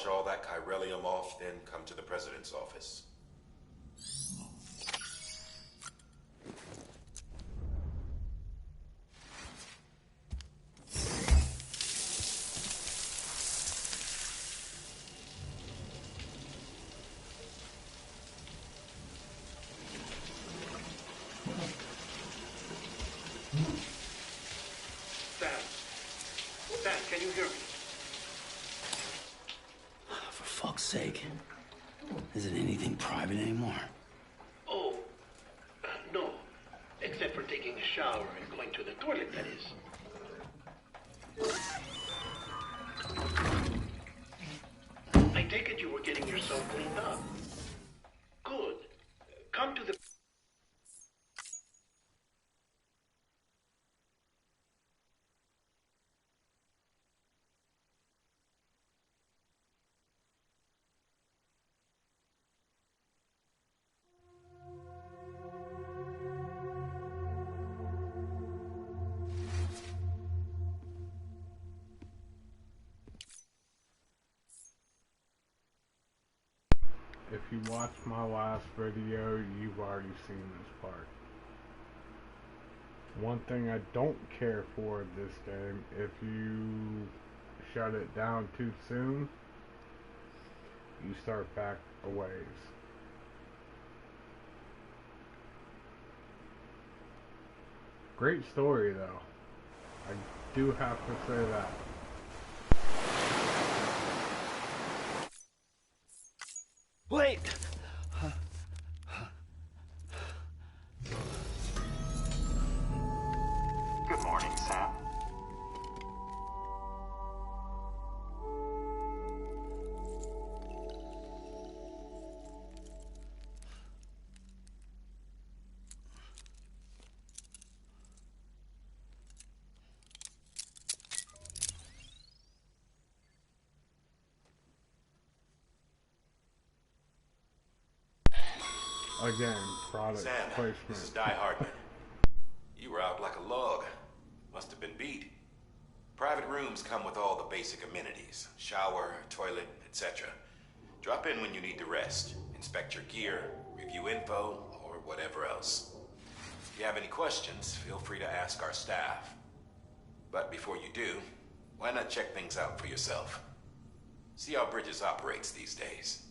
wash all that chiralium off, then come to the president's office. Sam, can you hear me? For fuck's sake. Isn't anything private anymore? Oh, no. Except for taking a shower and going to the toilet, that is. I take it you were getting yourself cleaned up. Good. Come to the... If you watched my last video, you've already seen this part. One thing I don't care for this game, if you shut it down too soon, you start back a ways. Great story though. I do have to say that. Wait! Good morning, Sam. Again, product Sam, placement. this is Die Hardman. You were out like a log. Must have been beat. Private rooms come with all the basic amenities. Shower, toilet, etc. Drop in when you need to rest. Inspect your gear, review info, or whatever else. If you have any questions, feel free to ask our staff. But before you do, why not check things out for yourself? See how Bridges operates these days.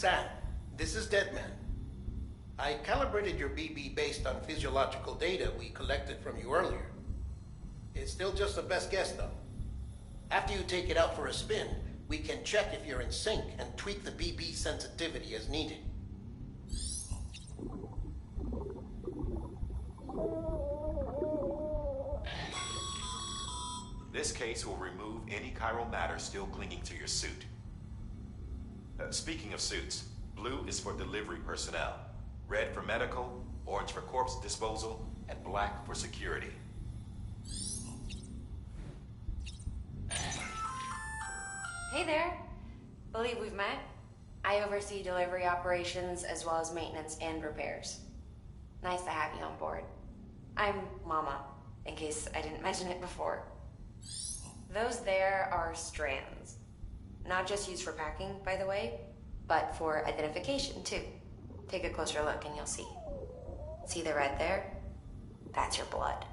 Sam, this is Deadman. I calibrated your BB based on physiological data we collected from you earlier. It's still just a best guess, though. After you take it out for a spin, we can check if you're in sync and tweak the BB sensitivity as needed. This case will remove any chiral matter still clinging to your suit. Speaking of suits, blue is for delivery personnel, red for medical, orange for corpse disposal, and black for security. Hey there. Believe we've met. I oversee delivery operations as well as maintenance and repairs. Nice to have you on board. I'm Mama, in case I didn't mention it before. Those there are strands. Not just used for packing, by the way, but for identification, too. Take a closer look and you'll see. See the red there? That's your blood.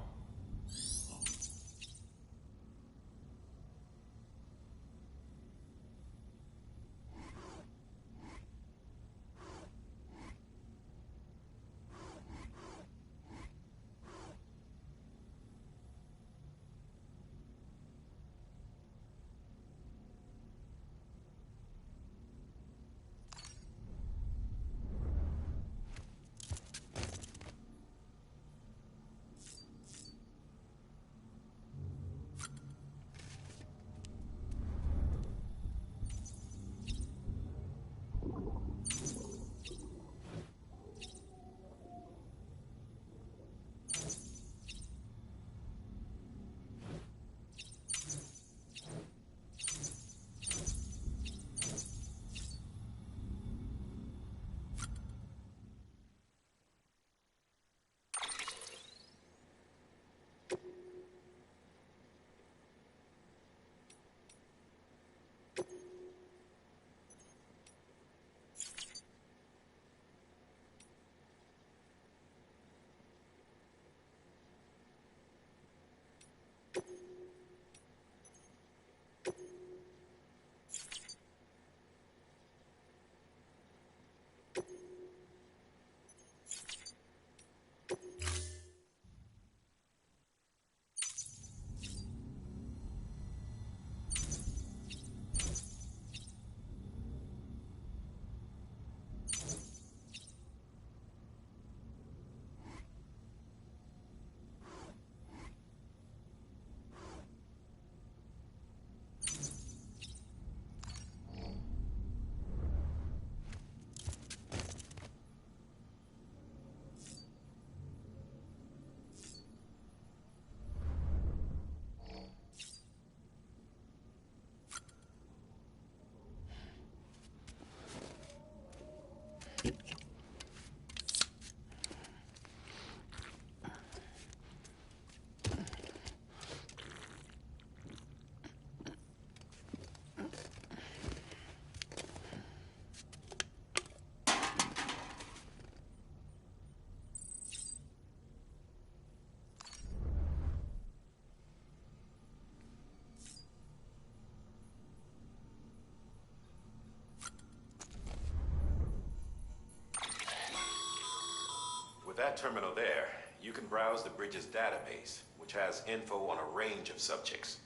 that terminal there, you can browse the bridge's database, which has info on a range of subjects.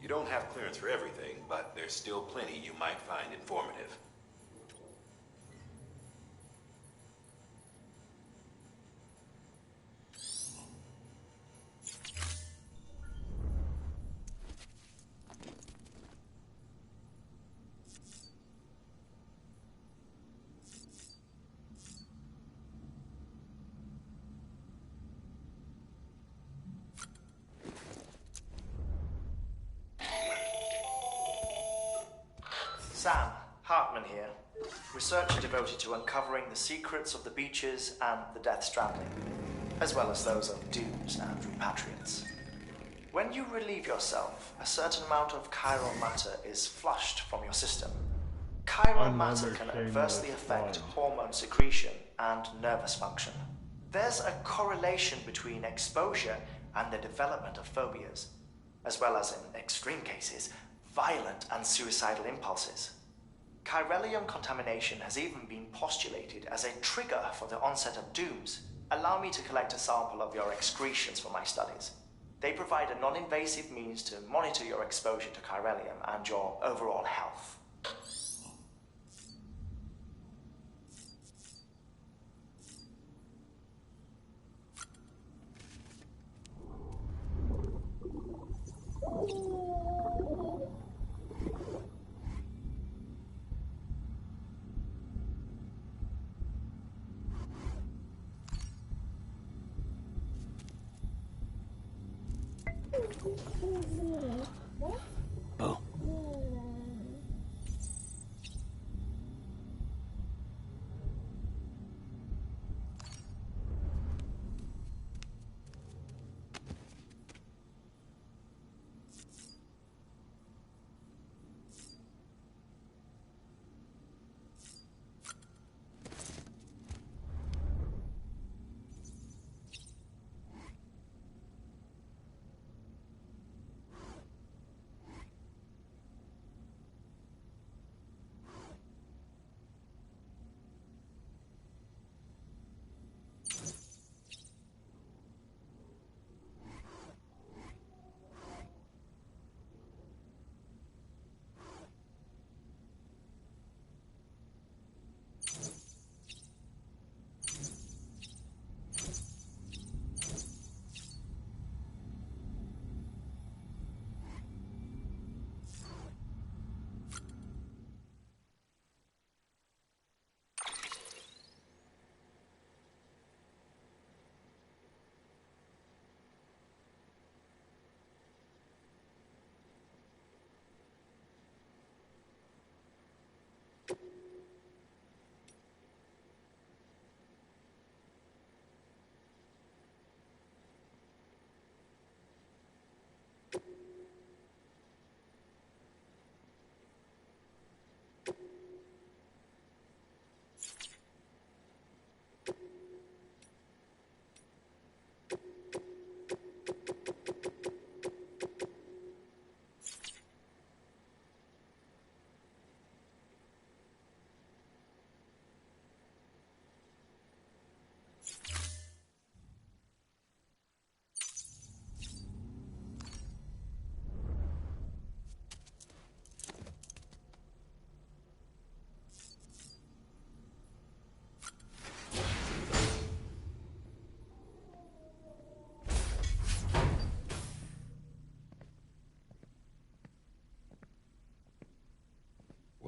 You don't have clearance for everything, but there's still plenty you might find informative. Sam, Hartman here, researcher devoted to uncovering the secrets of the beaches and the Death Stranding, as well as those of dooms and repatriates. When you relieve yourself, a certain amount of chiral matter is flushed from your system. Chiral matter can adversely affect hormone secretion and nervous function. There's a correlation between exposure and the development of phobias, as well as, in extreme cases, violent and suicidal impulses. Chiralium contamination has even been postulated as a trigger for the onset of dooms. Allow me to collect a sample of your excretions for my studies. They provide a non-invasive means to monitor your exposure to chiralium and your overall health. Oh.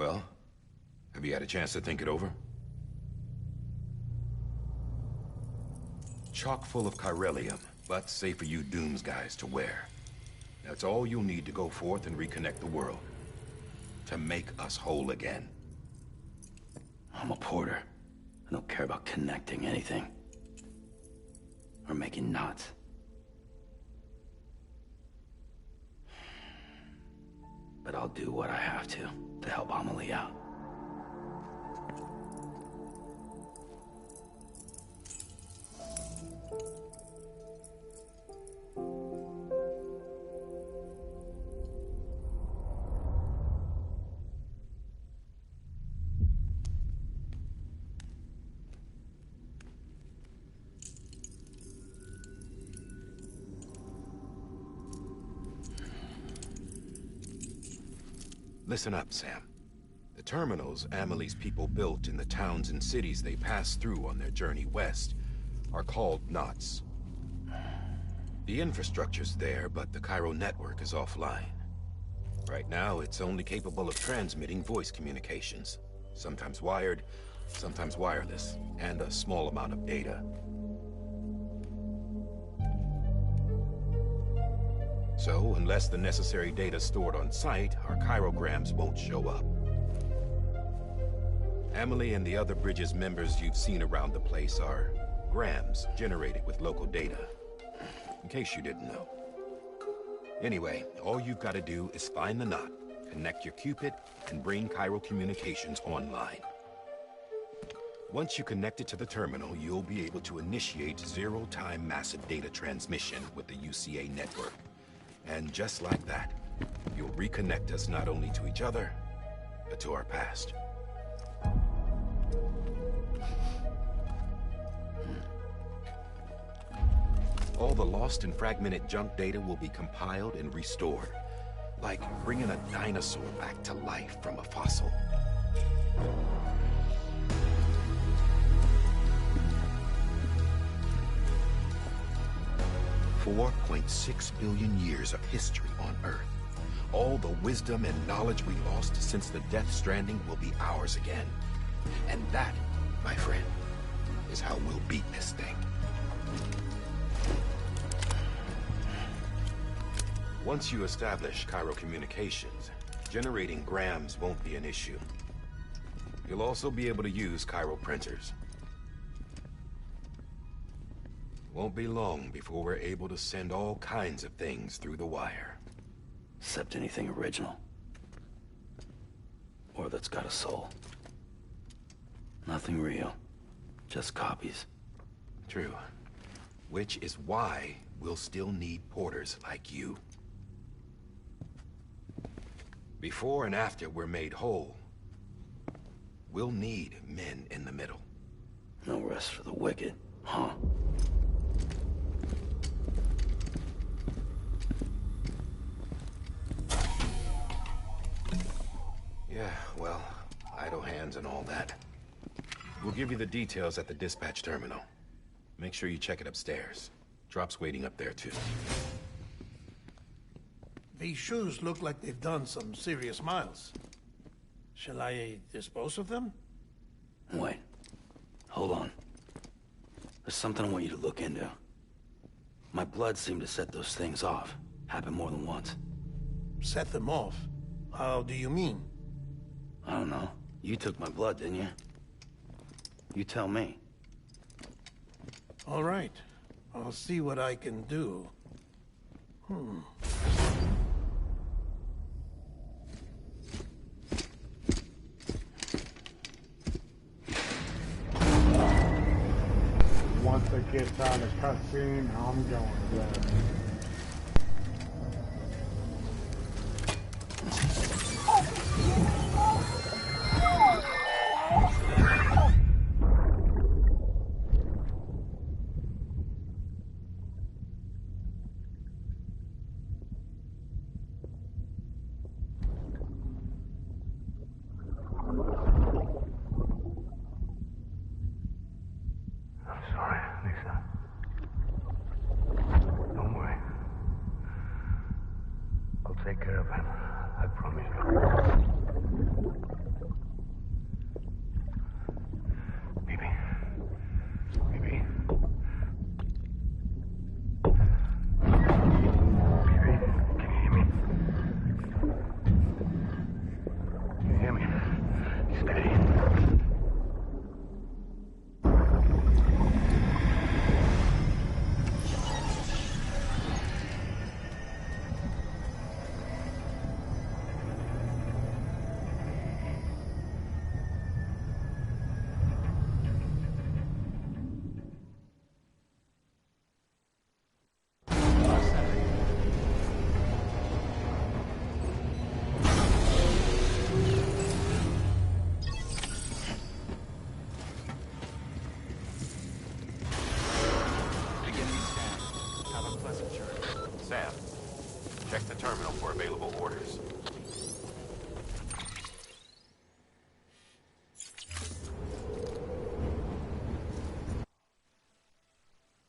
Well, have you had a chance to think it over? Chock full of chiralium, but safe for you Dooms guys to wear. That's all you'll need to go forth and reconnect the world. To make us whole again. I'm a porter. I don't care about connecting anything. Or making knots. But I'll do what I have to help Amelie out. Listen up, Sam. The terminals Amelie's people built in the towns and cities they passed through on their journey west are called knots. The infrastructure's there, but the Cairo network is offline. Right now, it's only capable of transmitting voice communications. Sometimes wired, sometimes wireless, and a small amount of data. So, unless the necessary data's stored on site, our chirograms won't show up. Amelie and the other Bridges members you've seen around the place are grams generated with local data. In case you didn't know. Anyway, all you've got to do is find the knot, connect your Cupid, and bring Cairo Communications online. Once you connect it to the terminal, you'll be able to initiate zero-time massive data transmission with the UCA network. And just like that, you'll reconnect us not only to each other, but to our past. All the lost and fragmented junk data will be compiled and restored. Like bringing a dinosaur back to life from a fossil. $4.6 billion years of history on Earth. All the wisdom and knowledge we lost since the Death Stranding will be ours again. And that, my friend, is how we'll beat this thing. Once you establish Cairo Communications, generating grams won't be an issue. You'll also be able to use Cairo printers. Won't be long before we're able to send all kinds of things through the wire. Except anything original. Or that's got a soul. Nothing real. Just copies. True. Which is why we'll still need porters like you. Before and after we're made whole, we'll need men in the middle. No rest for the wicked, huh? Yeah, well, idle hands and all that. We'll give you the details at the dispatch terminal. Make sure you check it upstairs. Drop's waiting up there, too. These shoes look like they've done some serious miles. Shall I dispose of them? Wait. Hold on. There's something I want you to look into. My blood seemed to set those things off. Happened more than once. Set them off? How do you mean? I don't know. You took my blood, didn't you? You tell me. All right. I'll see what I can do. Once it gets out of cutscene, I'm going there. Take care of him. I promise you. Baby. Baby. Baby, can you hear me? Can you hear me? Steady. Sam, check the terminal for available orders.